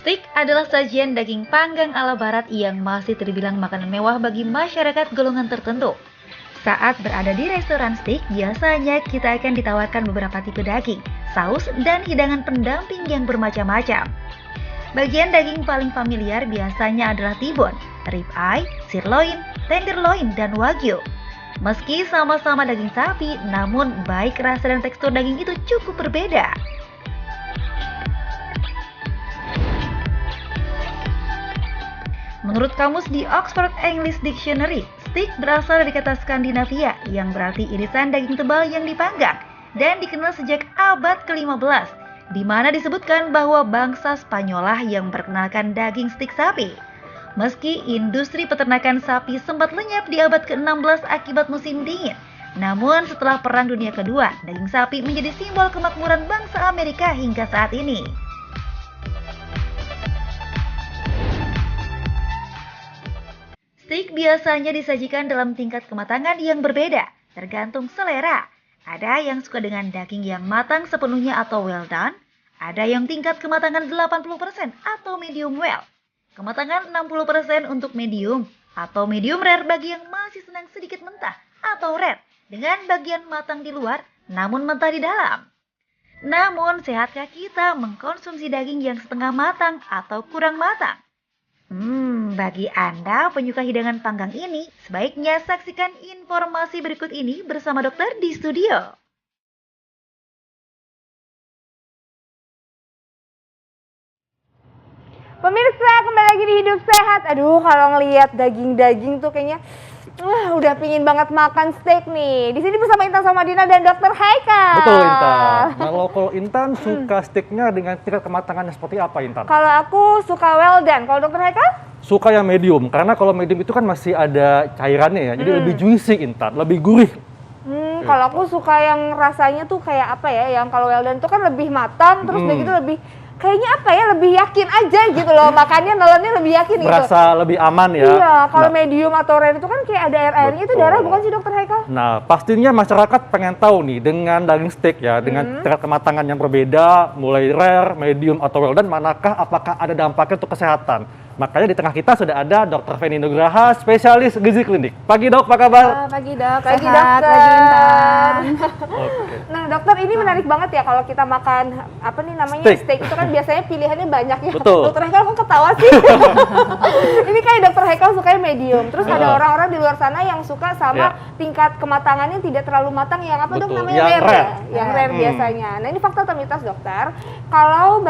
Steak adalah sajian daging panggang ala barat yang masih terbilang makanan mewah bagi masyarakat golongan tertentu. Saat berada di restoran steak, biasanya kita akan ditawarkan beberapa tipe daging, saus, dan hidangan pendamping yang bermacam-macam. Bagian daging paling familiar biasanya adalah tibon, rib eye, sirloin, tenderloin, dan wagyu. Meski sama-sama daging sapi, namun baik rasa dan tekstur daging itu cukup berbeda. Menurut kamus di Oxford English Dictionary, steak berasal dari kata Skandinavia yang berarti irisan daging tebal yang dipanggang dan dikenal sejak abad ke-15, di mana disebutkan bahwa bangsa Spanyolah yang memperkenalkan daging steak sapi. Meski industri peternakan sapi sempat lenyap di abad ke-16 akibat musim dingin, namun setelah Perang Dunia Kedua, daging sapi menjadi simbol kemakmuran bangsa Amerika hingga saat ini. Steak biasanya disajikan dalam tingkat kematangan yang berbeda, tergantung selera. Ada yang suka dengan daging yang matang sepenuhnya atau well done, ada yang tingkat kematangan 80% atau medium well. Kematangan 60% untuk medium atau medium rare bagi yang masih senang sedikit mentah atau rare dengan bagian matang di luar namun mentah di dalam. Namun, sehatkah kita mengkonsumsi daging yang setengah matang atau kurang matang? Bagi Anda penyuka hidangan panggang ini, sebaiknya saksikan informasi berikut ini bersama dokter di studio. Pemirsa, kembali lagi di Hidup Sehat. Aduh, kalau ngelihat daging-daging tuh kayaknya udah pingin banget makan steak nih. Di sini bersama Intan Somadina dan Dokter Haikal. Betul, Intan. Kalau Intan suka steaknya dengan tingkat kematangannya seperti apa, Intan? Kalau aku suka well done. Kalau Dokter Haikal? Suka yang medium, karena kalau medium itu kan masih ada cairannya ya, jadi lebih juicy, Intan, lebih gurih. Kalau aku suka yang rasanya tuh kayak apa ya, yang kalau well done tuh kan lebih matang, terus begitu lebih kayaknya apa ya, lebih yakin aja gitu loh, makannya nelennya lebih yakin gitu. Berasa lebih aman ya. Iya, kalau medium atau rare itu kan kayak ada air-airnya, itu darah bukan sih Dokter Haikal? Nah, pastinya masyarakat pengen tahu nih dengan daging steak ya, dengan tingkat kematangan yang berbeda, mulai rare, medium, atau well done, manakah apakah ada dampaknya untuk kesehatan? Makanya di tengah kita sudah ada Dr. Feni Nugraha, spesialis gizi klinik. Pagi dok, apa kabar? Pagi dok, Pagi sehat, dokter. pagi Intan. Oke. Nah dokter, ini menarik banget ya kalau kita makan apa nih namanya steak itu kan biasanya pilihannya banyak ya. Betul. Dokter Haikal kok ketawa sih? Ini kayak Dokter Haikal sukanya medium. Terus ada orang-orang di luar sana yang suka sama tingkat kematangannya tidak terlalu matang, yang apa dok namanya Yang rare. rare. Ya? Yang rare biasanya. Nah ini fakta atau mitos dokter? Kalau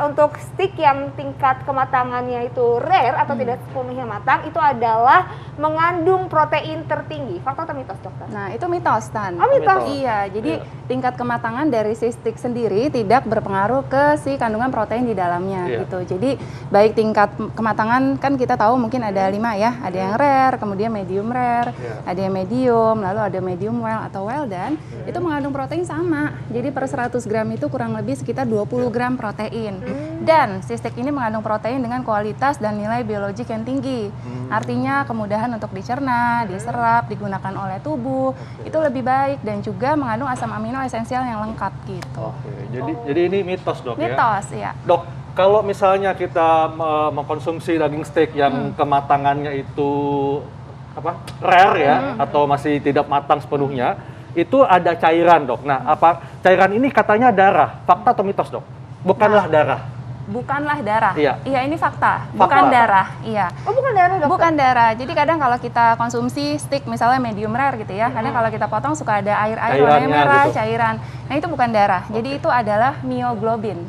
untuk steak yang tingkat kematangannya itu rare atau tidak sepenuhnya matang, itu adalah mengandung protein tertinggi. Fakta atau mitos dokter? Nah itu mitos Tan. Oh mitos? Iya, jadi tingkat kematangan dari si steak sendiri tidak berpengaruh ke si kandungan protein di dalamnya gitu. Jadi baik tingkat kematangan kan kita tahu mungkin ada 5 ya, ada yang rare, kemudian medium rare, ada yang medium, lalu ada medium well atau well done, itu mengandung protein sama. Jadi per 100 gram itu kurang lebih sekitar 20 gram protein. Dan si steak ini mengandung protein dengan kualitas dan nilai biologik yang tinggi. Artinya kemudahan untuk dicerna, diserap, digunakan oleh tubuh, itu lebih baik dan juga mengandung asam amino esensial yang lengkap gitu. Oke, jadi ini mitos dok ya? Mitos, ya. Dok, kalau misalnya kita mengkonsumsi daging steak yang kematangannya itu apa rare ya, atau masih tidak matang sepenuhnya, itu ada cairan dok. Nah, apa cairan ini katanya darah? Fakta atau mitos dok? Bukanlah darah. Bukanlah darah. Iya. Iya, ini fakta. Bukan darah. Iya. Oh bukan darah dokter? Bukan darah. Jadi kadang kalau kita konsumsi steak misalnya medium rare gitu ya, kadang kalau kita potong suka ada air-air warnanya merah, gitu. cairan. Nah, itu bukan darah. Jadi itu adalah mioglobin.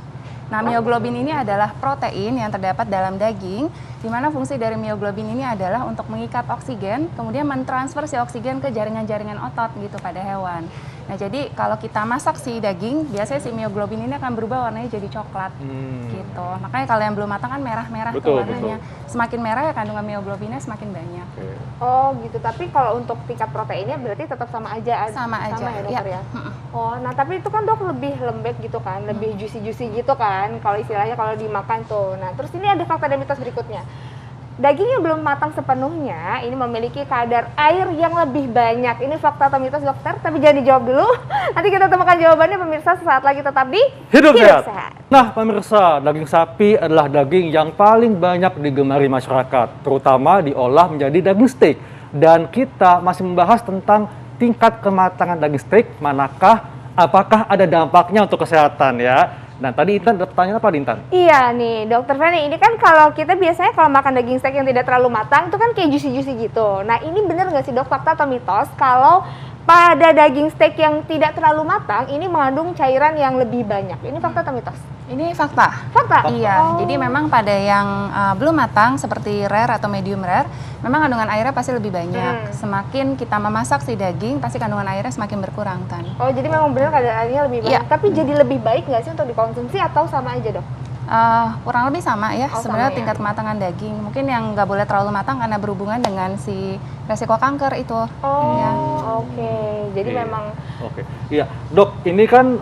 Nah, mioglobin ini adalah protein yang terdapat dalam daging, di mana fungsi dari mioglobin ini adalah untuk mengikat oksigen, kemudian mentransfer si oksigen ke jaringan-jaringan otot gitu pada hewan. Nah, jadi kalau kita masak si daging, biasanya si mioglobin ini akan berubah warnanya jadi coklat gitu. Makanya kalau yang belum matang kan merah-merah tuh warnanya. Semakin merah ya kandungan mioglobinnya semakin banyak. Oh gitu, tapi kalau untuk tingkat proteinnya berarti tetap sama aja? Sama aja, ya dokter ya? Oh, nah tapi itu kan dok lebih lembek gitu kan, lebih juicy-juicy gitu kan, kalau istilahnya kalau dimakan tuh. Nah terus ini ada fakta dan mitos berikutnya. Daging yang belum matang sepenuhnya ini memiliki kadar air yang lebih banyak. Ini fakta atau mitos dokter? Tapi jangan dijawab dulu. Nanti kita temukan jawabannya pemirsa sesaat lagi, tetap di Hidup Sehat. Sehat. Nah, pemirsa, daging sapi adalah daging yang paling banyak digemari masyarakat, terutama diolah menjadi daging steak. Dan kita masih membahas tentang tingkat kematangan daging steak, apakah ada dampaknya untuk kesehatan ya. Nah, tadi Intan ada pertanyaan apa, Intan? Iya nih, Dokter Feni, ini kan kalau kita biasanya kalau makan daging steak yang tidak terlalu matang, itu kan kayak juicy-juicy gitu. Nah, ini benar nggak sih dok, fakta atau mitos kalau pada daging steak yang tidak terlalu matang, ini mengandung cairan yang lebih banyak? Ini fakta atau mitos? Ini fakta. Fakta? Iya, jadi memang pada yang belum matang seperti rare atau medium rare, memang kandungan airnya pasti lebih banyak. Semakin kita memasak si daging, pasti kandungan airnya semakin berkurang, Tan. Oh, jadi memang benar kandungan airnya lebih banyak. Iya. Tapi jadi lebih baik nggak sih untuk dikonsumsi atau sama aja dok? Kurang lebih sama ya, Oh, sebenarnya sama ya. tingkat kematangan daging. Mungkin yang nggak boleh terlalu matang karena berhubungan dengan si resiko kanker itu. Oh, Ya. oke. Jadi Iya. memang Oke, iya, dok. Ini kan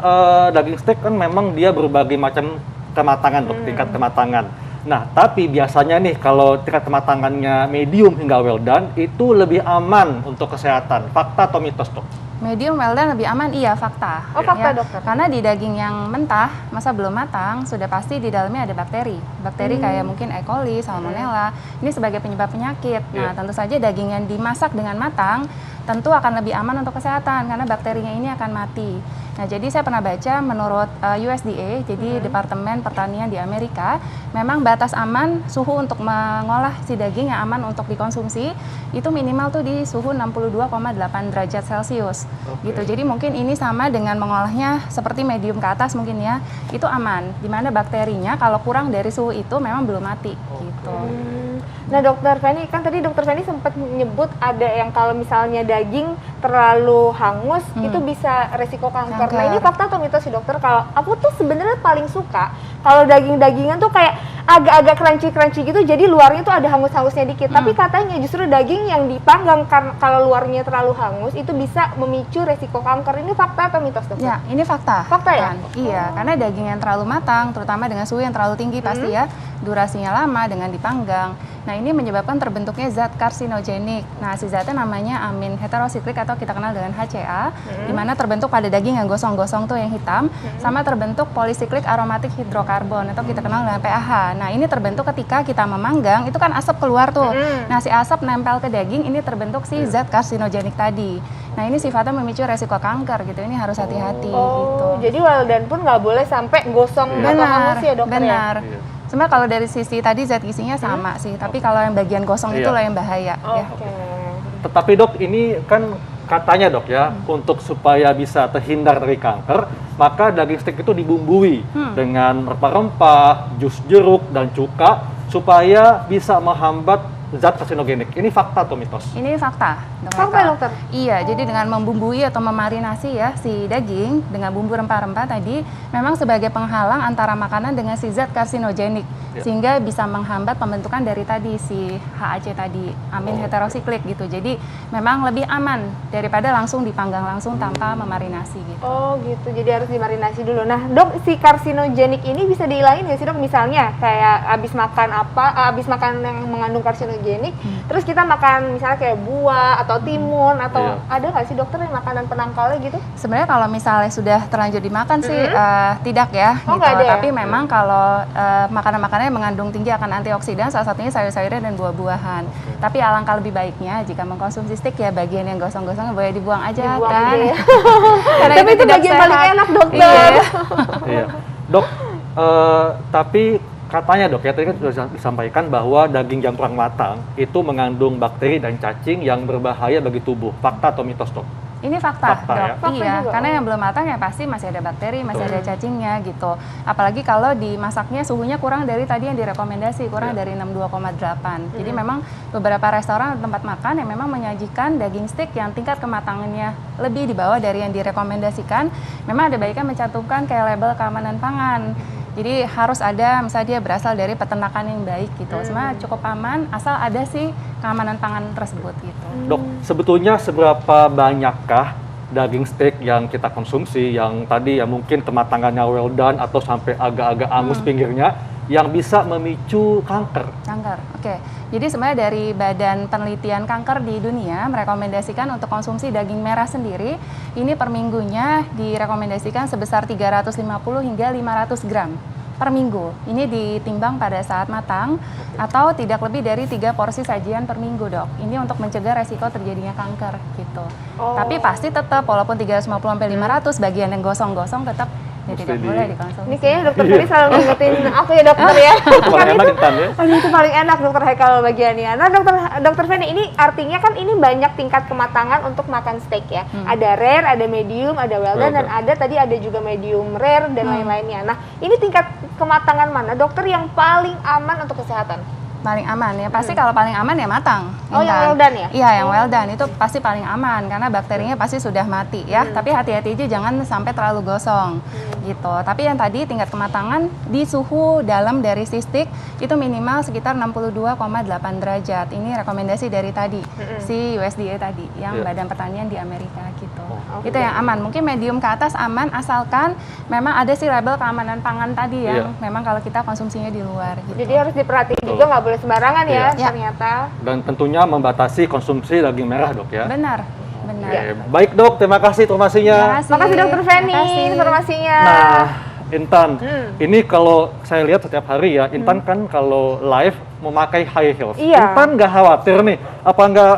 daging steak kan memang dia berbagai macam kematangan, dok, tingkat kematangan. Nah, tapi biasanya nih kalau tingkat kematangannya medium hingga well done itu lebih aman untuk kesehatan. Fakta atau mitos, dok? Medium well done lebih aman, iya fakta. Oh, fakta, Ya, dokter. Karena di daging yang mentah, masa belum matang, sudah pasti di dalamnya ada bakteri. Bakteri kayak mungkin E. coli, Salmonella, ini sebagai penyebab penyakit. Nah, Iya. tentu saja daging yang dimasak dengan matang, tentu akan lebih aman untuk kesehatan, karena bakterinya ini akan mati. Nah, jadi saya pernah baca menurut USDA, jadi Departemen Pertanian di Amerika, memang batas aman suhu untuk mengolah si daging yang aman untuk dikonsumsi, itu minimal tuh di suhu 62,8 derajat Celcius. Oke. Gitu. Jadi mungkin ini sama dengan mengolahnya seperti medium ke atas mungkin ya, itu aman. Dimana bakterinya kalau kurang dari suhu itu memang belum mati gitu. Nah, Dokter Feni, kan tadi Dokter Feni sempat menyebut ada yang kalau misalnya daging terlalu hangus itu bisa resiko kanker. Nah, ini fakta atau mitos sih dokter? Kalau aku tuh sebenarnya paling suka kalau daging-dagingan tuh kayak agak-agak crunchy-crunchy gitu, jadi luarnya tuh ada hangus-hangusnya dikit. Tapi katanya justru daging yang dipanggang kalau luarnya terlalu hangus itu bisa memicu resiko kanker. Ini fakta atau mitos dokter? Ya, ini fakta. Fakta ya? Kan? Iya, karena daging yang terlalu matang, terutama dengan suhu yang terlalu tinggi pasti ya, durasinya lama dengan dipanggang. Nah, ini menyebabkan terbentuknya zat karsinogenik. Nah, si zatnya namanya amin heterosiklik atau kita kenal dengan HCA, di mana terbentuk pada daging yang gosong-gosong tuh yang hitam, sama terbentuk polisiklik aromatik hidrokarbon atau kita kenal dengan PAH. Nah, ini terbentuk ketika kita memanggang, itu kan asap keluar tuh. Nah, si asap nempel ke daging, ini terbentuk si zat karsinogenik tadi. Nah, ini sifatnya memicu resiko kanker gitu. Ini harus hati-hati gitu. Jadi well done pun nggak boleh sampai gosong atau hangus ya dokter ya? Benar. Iya. Sebenarnya kalau dari sisi tadi zat gizinya sama sih, tapi kalau yang bagian gosong Iya. itu lah yang bahaya ya. Oke. Tetapi dok, ini kan katanya dok ya, untuk supaya bisa terhindar dari kanker, maka daging steak itu dibumbui dengan rempah-rempah, jus jeruk, dan cuka, supaya bisa menghambat zat karsinogenik. Ini fakta atau mitos? Ini fakta. Fakta ya, dokter? Iya, jadi dengan membumbui atau memarinasi ya si daging dengan bumbu rempah-rempah tadi, memang sebagai penghalang antara makanan dengan si zat karsinogenik, sehingga bisa menghambat pembentukan dari tadi si HAC tadi, amin heterosiklik gitu. Jadi memang lebih aman daripada langsung dipanggang langsung tanpa memarinasi gitu. Oh gitu, jadi harus dimarinasi dulu. Nah dok, si karsinogenik ini bisa dihilangin nggak sih dok? Misalnya kayak abis makan yang mengandung karsinogenik, terus kita makan misalnya kayak buah atau timun atau ada nggak sih dokter yang makanan penangkalnya gitu? Sebenarnya kalau misalnya sudah terlanjur dimakan sih tidak ya, Oh, gitu. nggak ada ya? Tapi memang kalau makanan-makanan yang mengandung tinggi akan antioksidan, salah satunya sayur-sayuran dan buah-buahan. Tapi alangkah lebih baiknya jika mengkonsumsi steak ya bagian yang gosong-gosong boleh dibuang aja Dibuang kan. aja ya. Karena Tapi itu tidak bagian paling sehat. enak dokter. Iya. Iya. Dok, tapi katanya dok ya, tadi kan sudah disampaikan bahwa daging yang kurang matang itu mengandung bakteri dan cacing yang berbahaya bagi tubuh. Fakta atau mitos dok? Ini fakta, Fakta, dok. ya? Fakta Iya, juga, karena oh. yang belum matang ya pasti masih ada bakteri, masih Betul. ada cacingnya gitu. Apalagi kalau dimasaknya suhunya kurang dari tadi yang direkomendasi, kurang dari 62,8. Jadi memang beberapa restoran atau tempat makan yang memang menyajikan daging steak yang tingkat kematangannya lebih di bawah dari yang direkomendasikan, memang ada baiknya mencantumkan kayak label keamanan pangan. Jadi harus ada, misalnya dia berasal dari peternakan yang baik gitu. Sebenarnya cukup aman, asal ada sih keamanan pangan tersebut gitu. Dok, sebetulnya seberapa banyakkah daging steak yang kita konsumsi, yang tadi ya mungkin kematangannya well done atau sampai agak-agak angus pinggirnya, yang bisa memicu kanker? Kanker, oke. Jadi sebenarnya dari Badan Penelitian Kanker di dunia merekomendasikan untuk konsumsi daging merah sendiri, ini per minggunya direkomendasikan sebesar 350 hingga 500 gram. per minggu. Ini ditimbang pada saat matang atau tidak lebih dari 3 porsi sajian per minggu, Dok. Ini untuk mencegah resiko terjadinya kanker gitu. Tapi pasti tetap walaupun 350 sampai 500 bagian yang gosong-gosong tetap tidak boleh dikonsumsi. Ini kayaknya dokter Feni selalu ngingetin aku ya dokter ya. Paling enak Intan ya. Aduh, itu paling enak dokter Haikal bagiannya. Nah dokter Feni, ini artinya kan ini banyak tingkat kematangan untuk makan steak ya. Ada rare, ada medium, ada well done, dan ada tadi ada juga medium rare dan lain-lainnya. Nah ini tingkat kematangan mana dokter yang paling aman untuk kesehatan? Paling aman ya, pasti kalau paling aman ya matang. Oh, yang well done ya? Iya, yang well done itu pasti paling aman karena bakterinya pasti sudah mati ya. Tapi hati-hati aja jangan sampai terlalu gosong gitu. Tapi yang tadi tingkat kematangan di suhu dalam dari si steak itu minimal sekitar 62,8 derajat. Ini rekomendasi dari tadi si USDA tadi yang Badan Pertanian di Amerika gitu. Itu yang aman. Mungkin medium ke atas aman asalkan memang ada si label keamanan pangan tadi yang memang kalau kita konsumsinya di luar gitu. Jadi harus diperhatiin juga, nggak boleh sembarangan ya ternyata. Dan tentunya membatasi konsumsi daging merah, Dok ya. Benar. Baik, Dok, terima kasih informasinya. Makasih dokter Feni informasinya. Nah, Intan, ini kalau saya lihat setiap hari ya, Intan kan kalau live memakai high heels. Iya. Intan nggak khawatir nih, apa nggak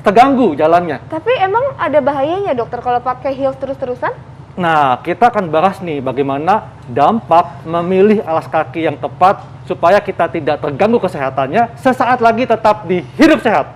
terganggu jalannya? Tapi emang ada bahayanya dokter kalau pakai heels terus-terusan? Nah, kita akan bahas nih bagaimana dampak memilih alas kaki yang tepat supaya kita tidak terganggu kesehatannya sesaat lagi tetap di Hidup Sehat.